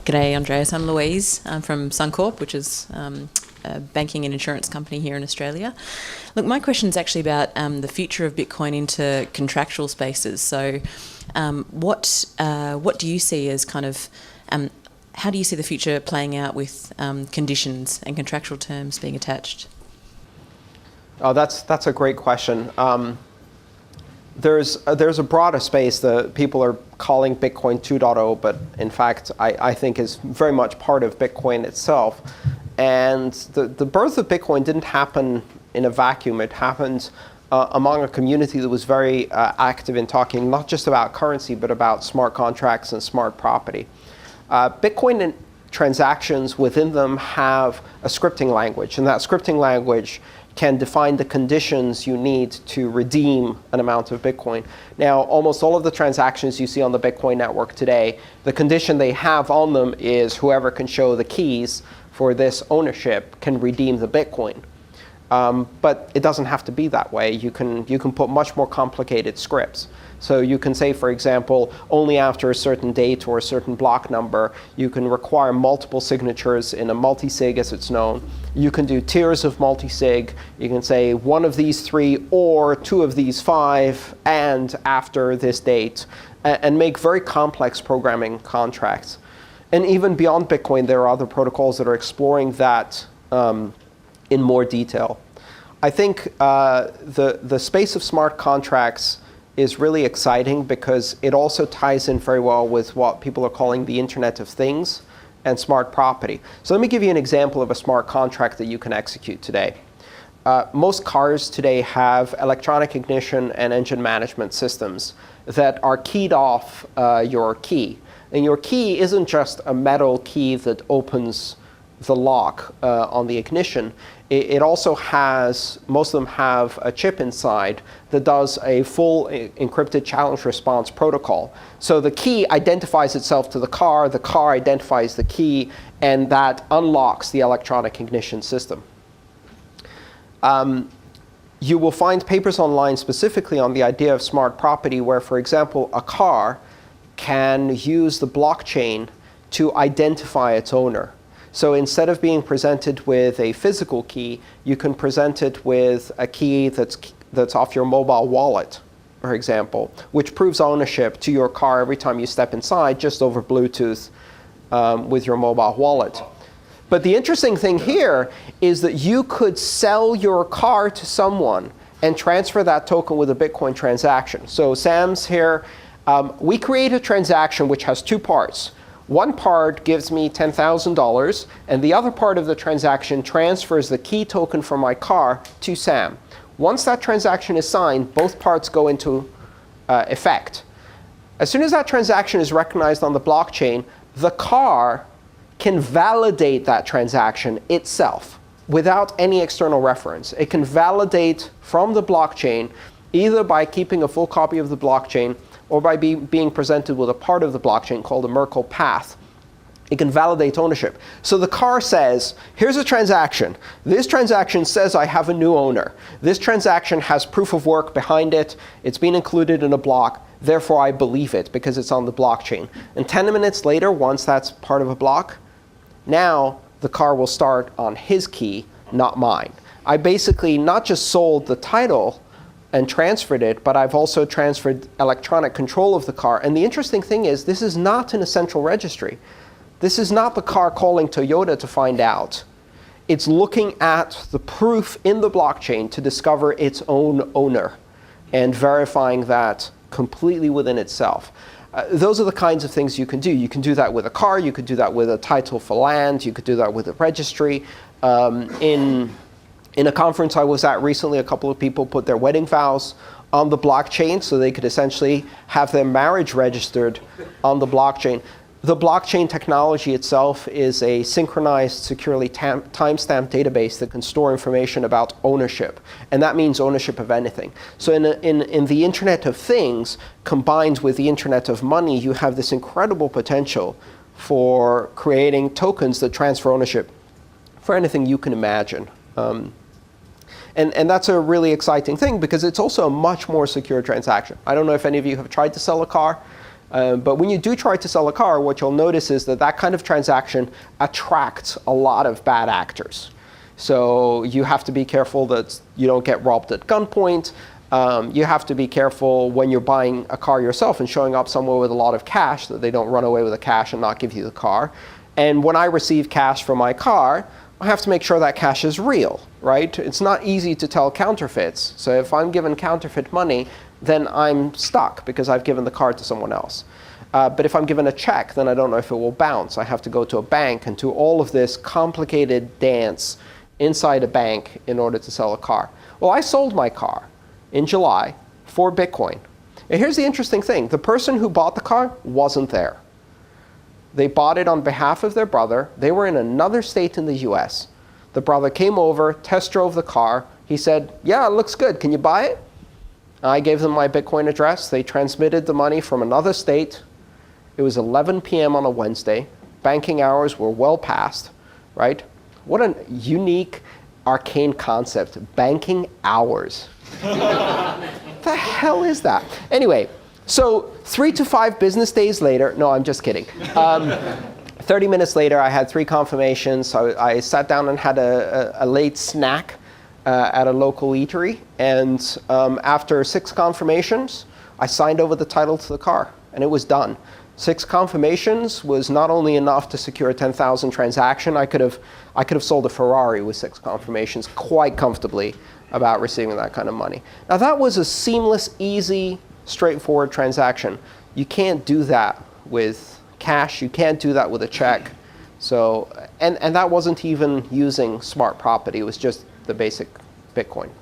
G'day, Andreas. I'm Louise. I'm from Suncorp, which is a banking and insurance company here in Australia. Look, my question is actually about the future of Bitcoin into contractual spaces. So what do you see as kind of, how do you see the future playing out with conditions and contractual terms being attached? Oh, that's a great question. There's a broader space that people are calling Bitcoin 2.0, but in fact, I think is very much part of Bitcoin itself. And the birth of Bitcoin didn't happen in a vacuum. It happened among a community that was very active in talking not just about currency, but about smart contracts and smart property. Bitcoin and transactions within them have a scripting language, and that scripting language can define the conditions you need to redeem an amount of Bitcoin. Now, almost all of the transactions you see on the Bitcoin network today, the condition they have on them is whoever can show the keys for this ownership can redeem the Bitcoin. But it doesn't have to be that way. You can put much more complicated scripts. So you can say, for example, only after a certain date or a certain block number, you can require multiple signatures in a multi-sig as it's known. You can do tiers of multi-sig. You can say one of these three or two of these five and after this date, and make very complex programming contracts. And even beyond Bitcoin, there are other protocols that are exploring that in more detail. I think the space of smart contracts is really exciting because it also ties in very well with what people are calling the Internet of Things and smart property. So let me give you an example of a smart contract that you can execute today. Most cars today have electronic ignition and engine management systems that are keyed off your key. And your key isn't just a metal key that opens the lock on the ignition. It also has, most of them have a chip inside that does a full encrypted challenge response protocol. So the key identifies itself to the car identifies the key, and that unlocks the electronic ignition system. You will find papers online specifically on the idea of smart property where, for example, a car can use the blockchain to identify its owner. So instead of being presented with a physical key, you can present it with a key that's off your mobile wallet, for example, which proves ownership to your car every time you step inside just over Bluetooth with your mobile wallet. But the interesting thing here is that you could sell your car to someone and transfer that token with a Bitcoin transaction. So Sam's here. We create a transaction which has two parts. One part gives me $10,000, and the other part of the transaction transfers the key token from my car to Sam. Once that transaction is signed, both parts go into effect. As soon as that transaction is recognized on the blockchain, the car can validate that transaction itself without any external reference. It can validate from the blockchain either by keeping a full copy of the blockchain or by being presented with a part of the blockchain called a Merkle path. It can validate ownership. So the car says, here's a transaction. This transaction says I have a new owner. This transaction has proof of work behind it. It's been included in a block. Therefore, I believe it because it's on the blockchain. And 10 minutes later, once that's part of a block, now the car will start on his key, not mine. I basically not just sold the title and transferred it, but I've also transferred electronic control of the car. And the interesting thing is, this is not in a central registry. This is not the car calling Toyota to find out. It's looking at the proof in the blockchain to discover its own owner and verifying that completely within itself. Those are the kinds of things you can do. You can do that with a car. You could do that with a title for land. You could do that with a registry. In a conference I was at recently, a couple of people put their wedding vows on the blockchain so they could essentially have their marriage registered on the blockchain. The blockchain technology itself is a synchronized, securely timestamped database that can store information about ownership. And that means ownership of anything. So in the Internet of Things, combined with the Internet of Money, you have this incredible potential for creating tokens that transfer ownership for anything you can imagine. And that's a really exciting thing because it's also a much more secure transaction. I don't know if any of you have tried to sell a car. But when you do try to sell a car, what you'll notice is that that kind of transaction attracts a lot of bad actors. So you have to be careful that you don't get robbed at gunpoint. You have to be careful when you're buying a car yourself and showing up somewhere with a lot of cash that they don't run away with the cash and not give you the car. And when I receive cash for my car, I have to make sure that cash is real, right? It's not easy to tell counterfeits. So if I'm given counterfeit money, then I'm stuck because I've given the car to someone else. But if I'm given a check, then I don't know if it will bounce. I have to go to a bank and do all of this complicated dance inside a bank in order to sell a car. Well, I sold my car in July for Bitcoin. And here's the interesting thing. The person who bought the car wasn't there. They bought it on behalf of their brother. They were in another state in the US. The brother came over, test drove the car. He said, yeah, it looks good. Can you buy it? I gave them my Bitcoin address. They transmitted the money from another state. It was 11 p.m. on a Wednesday. Banking hours were well past, right? What a unique, arcane concept, banking hours. The hell is that? Anyway, so 3 to 5 business days later, no, I'm just kidding. 30 minutes later, I had 3 confirmations. So I sat down and had a late snack at a local eatery. And after 6 confirmations, I signed over the title to the car, and it was done. 6 confirmations was not only enough to secure a 10,000 transaction. I could have sold a Ferrari with 6 confirmations quite comfortably about receiving that kind of money. Now that was a seamless, easy, straightforward transaction. You can't do that with cash. You can't do that with a check. So, and that wasn't even using smart property. It was just the basic Bitcoin.